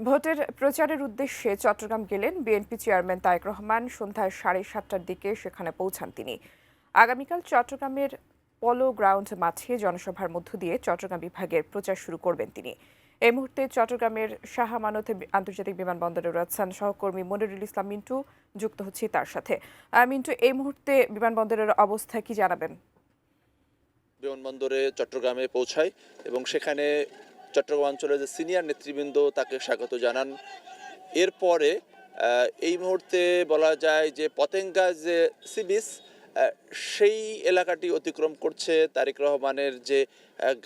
ভোটের প্রচারের উদ্দেশ্যে চট্টগ্রাম গেলেন বিএনপি চেয়ারম্যান তারেক রহমান। সন্ধ্যায় 7:30টার দিকে সেখানে পৌঁছান তিনি। আগামীকাল চট্টগ্রামের পলো গ্রাউন্ড মাঠে জনসভার মধ্য দিয়ে চট্টগ্রাম বিভাগের প্রচার শুরু করবেন তিনি। এই মুহূর্তে চট্টগ্রামের শাহ আমানত আন্তর্জাতিক বিমানবন্দরে রয়েছেন সহকর্মী মনিরুল ইসলাম মিন্টু। যুক্ত হচ্ছি তার সাথে। মিন্টু, এই মুহূর্তে বিমানবন্দরের অবস্থা কি জানাবেন? বিমানবন্দরে চট্টগ্রামে পৌঁছায় এবং সেখানে চট্টগ্রাম অঞ্চলের যে সিনিয়র নেতৃবৃন্দ তাকে স্বাগত জানান। এরপরে এই মুহূর্তে বলা যায় যে পতেঙ্গা যে সি বিচ, সেই এলাকাটি অতিক্রম করছে তারেক রহমানের যে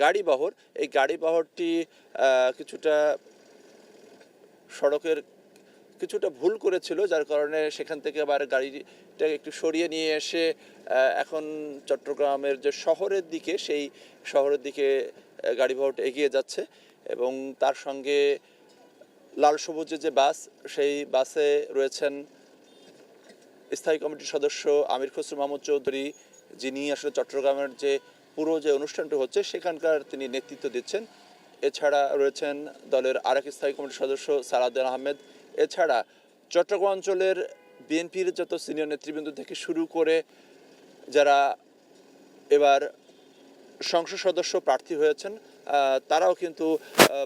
গাড়িবহর। এই গাড়িবহরটি কিছুটা সড়কের কিছুটা ভুল করেছিল, যার কারণে সেখান থেকে আবার গাড়িটাকে একটু সরিয়ে নিয়ে এসে এখন চট্টগ্রামের যে শহরের দিকে, সেই শহরের দিকে গাড়িবহরটা এগিয়ে যাচ্ছে এবং তার সঙ্গে লাল সবুজের যে বাস, সেই বাসে রয়েছেন স্থায়ী কমিটির সদস্য আমির খসরু মাহমুদ চৌধুরী, যিনি আসলে চট্টগ্রামের যে পুরো যে অনুষ্ঠানটি হচ্ছে সেখানকার তিনি নেতৃত্ব দিচ্ছেন। এছাড়া রয়েছেন দলের আরেক স্থায়ী কমিটির সদস্য সালাউদ্দিন আহমেদ। এছাড়া চট্টগ্রাম অঞ্চলের বিএনপির যত সিনিয়র নেতৃবৃন্দ থেকে শুরু করে যারা এবার সংসদ সদস্য প্রার্থী হয়েছেন, তারাও কিন্তু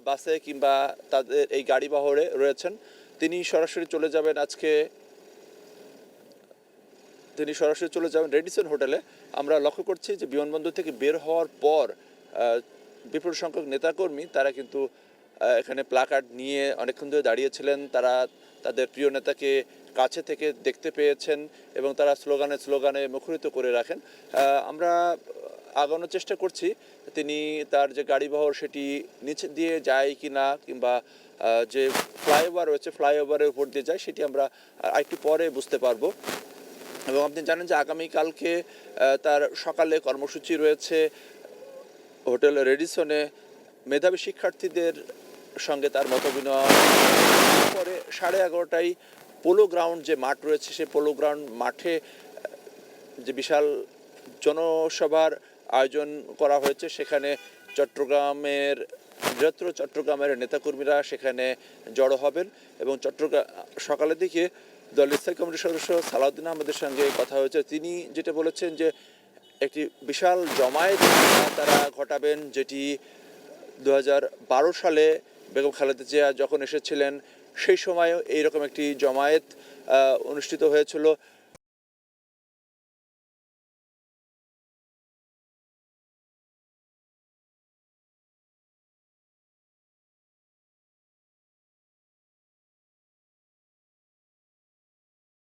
বাসে কিংবা তাদের এই গাড়িবহরে রয়েছেন। তিনি সরাসরি চলে যাবেন রেডিসন হোটেলে। আমরা লক্ষ্য করছি যে বিমানবন্দর থেকে বের হওয়ার পর বিপুল সংখ্যক নেতাকর্মী তারা কিন্তু এখানে প্লাকার্ড নিয়ে অনেকক্ষণ ধরে দাঁড়িয়েছিলেন। তারা তাদের প্রিয় নেতাকে কাছে থেকে দেখতে পেয়েছেন এবং তারা স্লোগানে মুখরিত করে রাখেন। আমরা আগানোর চেষ্টা করছি তিনি তার যে গাড়িবহর সেটি নিচে দিয়ে যায় কি না, কিংবা যে ফ্লাইওভার রয়েছে ফ্লাইওভারের উপর দিয়ে যায়, সেটি আমরা একটু পরে বুঝতে পারবো। এবং আপনি জানেন যে আগামীকালকে তার সকালে কর্মসূচি রয়েছে হোটেল রেডিসনে মেধাবী শিক্ষার্থীদের সঙ্গে তার মতবিনিময়। পরে 11:30টায় পোলো গ্রাউন্ড যে মাঠ রয়েছে, সেই পোলো গ্রাউন্ড মাঠে যে বিশাল জনসভার আয়োজন করা হয়েছে, সেখানে বৃহত্তর চট্টগ্রামের নেতাকর্মীরা সেখানে জড়ো হবেন এবং সকালের দিকে দলের স্থায়ী কমিটির সদস্য সালাউদ্দিন আহমেদের সঙ্গে কথা হয়েছে। তিনি যেটা বলেছেন যে একটি বিশাল জমায়েত তারা ঘটাবেন, যেটি 2012 সালে বেগম খালেদা জিয়া যখন এসেছিলেন সেই সময়ও এইরকম একটি জমায়েত অনুষ্ঠিত হয়েছিল।